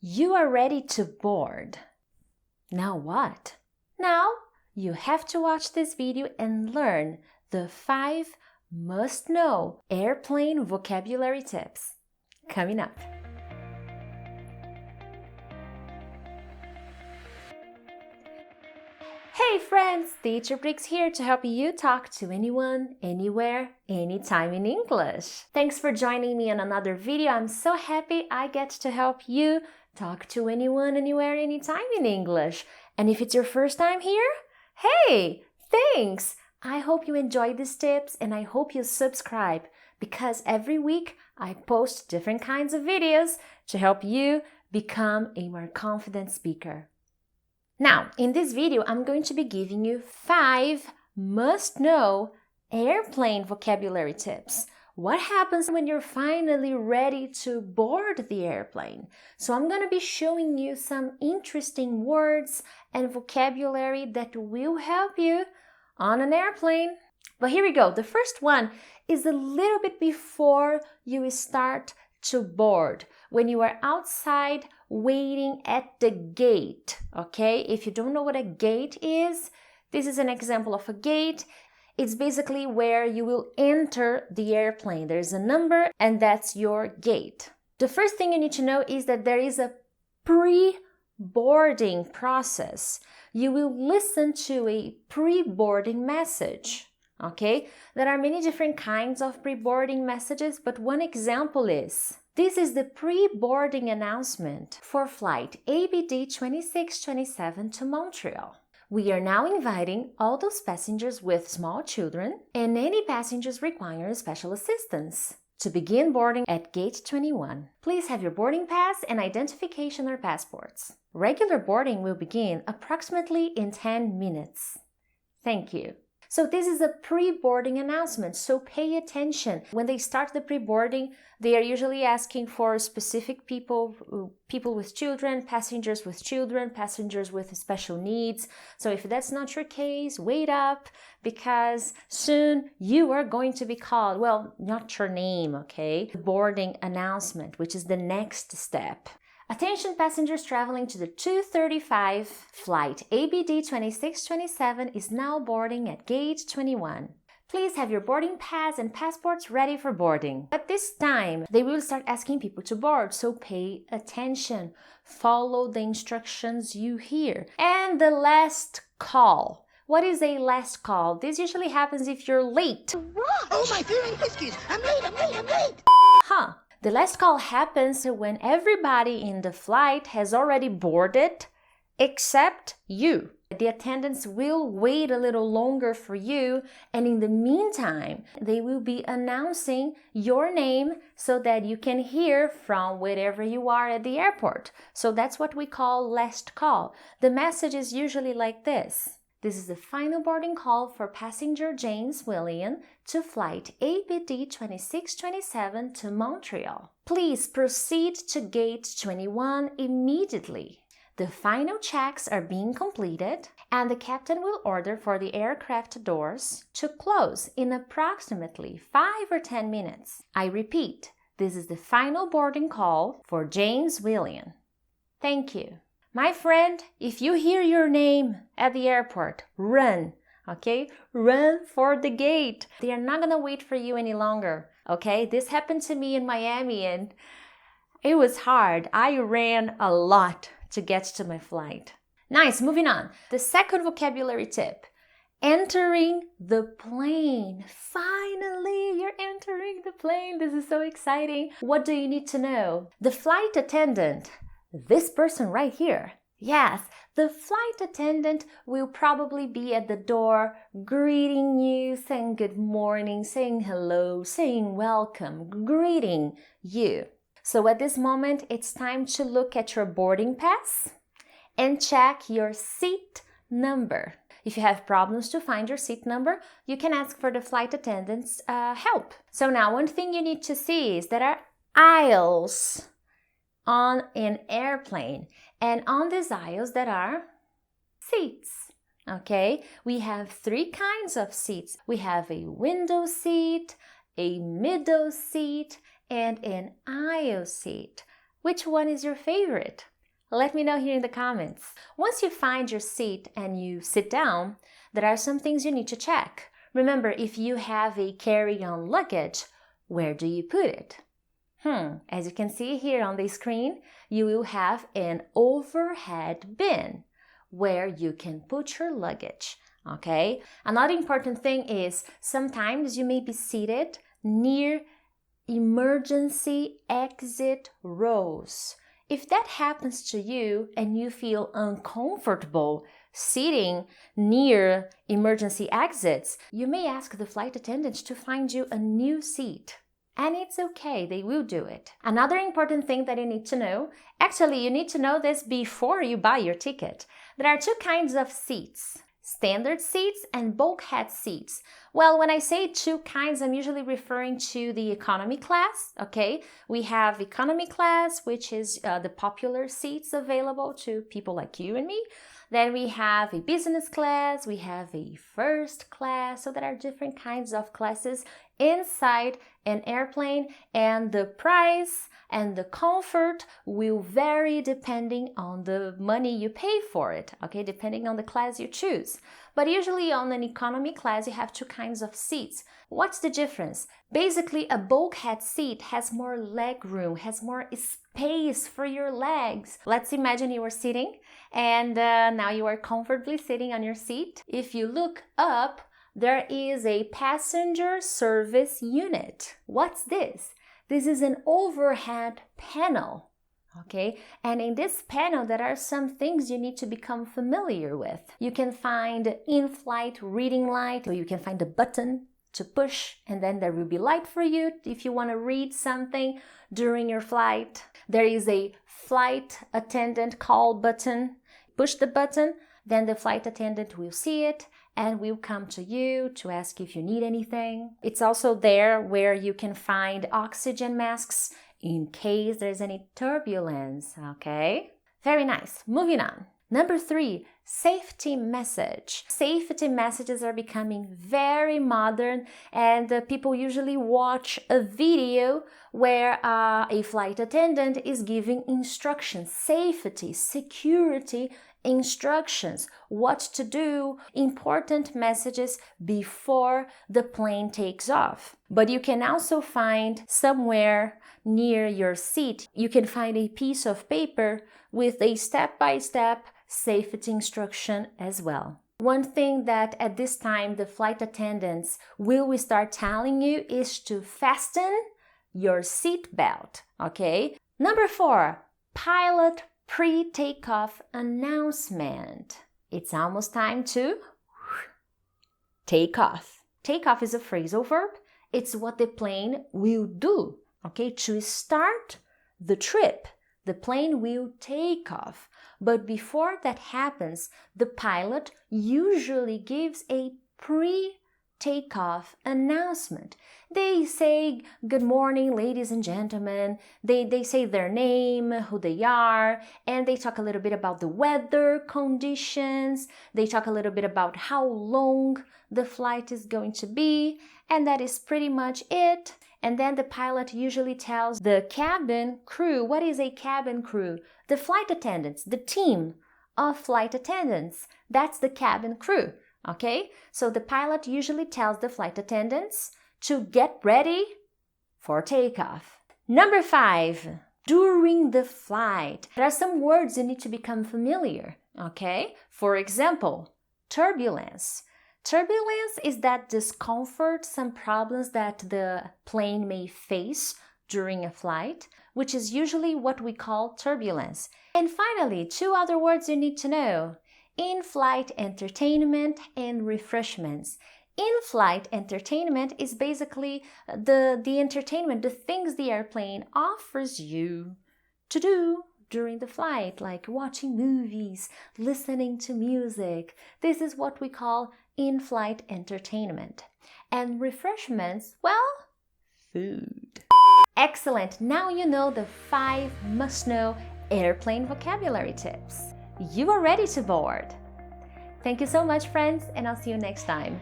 You are ready to board. Now what? Now you have to watch this video and learn the 5 must-know airplane vocabulary tips. Coming up. Hey friends, Teacher Prix here to help you talk to anyone, anywhere, anytime in English. Thanks for joining me on another video. I'm so happy I get to help you talk to anyone, anywhere, anytime in English. And if it's your first time here, hey, thanks! I hope you enjoy these tips and I hope you subscribe because every week I post different kinds of videos to help you become a more confident speaker. Now, in this video, I'm going to be giving you 5 must-know airplane vocabulary tips. What happens when you're finally ready to board the airplane? So I'm going to be showing you some interesting words and vocabulary that will help you on an airplane. But here we go. The first one is a little bit before you start to board, when you are outside waiting at the gate, okay? If you don't know what a gate is, this is an example of a gate. It's basically where you will enter the airplane. There's a number and that's your gate. The first thing you need to know is that there is a pre-boarding process. You will listen to a pre-boarding message. Okay, there are many different kinds of pre-boarding messages, but one example is, this is the pre-boarding announcement for flight ABD 2627 to Montreal. We are now inviting all those passengers with small children and any passengers requiring special assistance to begin boarding at gate 21. Please have your boarding pass and identification or passports. Regular boarding will begin approximately in 10 minutes. Thank you. So this is a pre-boarding announcement, so pay attention. When they start the pre-boarding, they are usually asking for specific people with children, passengers with special needs. So if that's not your case, wait up, because soon you are going to be called, well, not your name, okay? Boarding announcement, which is the next step. Attention passengers traveling to the 2:35 flight ABD 2627 is now boarding at gate 21. Please have your boarding pass and passports ready for boarding. At this time, they will start asking people to board, so pay attention. Follow the instructions you hear. And the last call. What is a last call? This usually happens if you're late. Oh, my feeling whiskies! I'm late! Huh. The last call happens when everybody in the flight has already boarded except you. The attendants will wait a little longer for you, and in the meantime, they will be announcing your name so that you can hear from wherever you are at the airport. So that's what we call last call. The message is usually like this. This is the final boarding call for passenger James William to flight ABD 2627 to Montreal. Please proceed to gate 21 immediately. The final checks are being completed and the captain will order for the aircraft doors to close in approximately 5 or 10 minutes. I repeat, this is the final boarding call for James William. Thank you. My friend, if you hear your name at the airport, run, okay? Run for the gate. They are not gonna wait for you any longer, okay? This happened to me in Miami and it was hard. I ran a lot to get to my flight. Nice, moving on. The second vocabulary tip, entering the plane. Finally, you're entering the plane. This is so exciting. What do you need to know? The flight attendant, this person right here. Yes, the flight attendant will probably be at the door greeting you, saying good morning, saying hello, saying welcome, greeting you. So at this moment, it's time to look at your boarding pass and check your seat number. If you have problems to find your seat number, you can ask for the flight attendant's help. So now one thing you need to see is there are aisles on an airplane, and on these aisles there are seats. Okay, we have 3 kinds of seats. We have a window seat, a middle seat, and an aisle seat. Which one is your favorite? Let me know here in the comments. Once you find your seat and you sit down, there are some things you need to check. Remember, if you have a carry-on luggage, where do you put it? As you can see here on the screen, you will have an overhead bin where you can put your luggage, okay? Another important thing is sometimes you may be seated near emergency exit rows. If that happens to you and you feel uncomfortable sitting near emergency exits, you may ask the flight attendants to find you a new seat. And it's okay, they will do it. Another important thing that you need to know, actually you need to know this before you buy your ticket. There are two kinds of seats, standard seats and bulkhead seats. Well, when I say two kinds, I'm usually referring to the economy class, okay? We have economy class, which is the popular seats available to people like you and me. Then we have a business class, we have a first class, so there are different kinds of classes inside an airplane, and the price and the comfort will vary depending on the money you pay for it, okay, depending on the class you choose. But usually on an economy class, you have two kinds of seats. What's the difference? Basically, a bulkhead seat has more leg room, has more space for your legs. Let's imagine you are sitting and now you are comfortably sitting on your seat. If you look up, there is a passenger service unit. What's this? This is an overhead panel, okay? And in this panel, there are some things you need to become familiar with. You can find in-flight reading light, or you can find a button to push, and then there will be light for you if you want to read something during your flight. There is a flight attendant call button. Push the button, then the flight attendant will see it and will come to you to ask if you need anything. It's also there where you can find oxygen masks in case there's any turbulence, okay? Very nice. Moving on. Number 3, safety message. Safety messages are becoming very modern, and people usually watch a video where a flight attendant is giving instructions, safety, security instructions, what to do, important messages before the plane takes off. But you can also find somewhere near your seat, you can find a piece of paper with a step-by-step safety instruction as well. One thing that at this time the flight attendants will start telling you is to fasten your seat belt, okay? Number 4, pilot pre-takeoff announcement. It's almost time to take off. Take off is a phrasal verb. It's what the plane will do, okay? To start the trip, the plane will take off. But before that happens, the pilot usually gives a pre-takeoff announcement. They say, "Good morning, ladies and gentlemen." They say their name, who they are, and they talk a little bit about the weather conditions. They talk a little bit about how long the flight is going to be, and that is pretty much it. And then the pilot usually tells the cabin crew. What is a cabin crew? The flight attendants, the team of flight attendants. That's the cabin crew, okay? So the pilot usually tells the flight attendants to get ready for takeoff. Number 5, during the flight. There are some words you need to become familiar, okay? For example, turbulence. Turbulence is that discomfort, some problems that the plane may face during a flight, which is usually what we call turbulence. And finally, 2 other words you need to know: in-flight entertainment and refreshments. In-flight entertainment is basically the entertainment, the things the airplane offers you to do during the flight, like watching movies, listening to music. This is what we call in-flight entertainment. And refreshments, well, food. Excellent! Now you know the 5 must-know airplane vocabulary tips. You are ready to board. Thank you so much, friends, and I'll see you next time.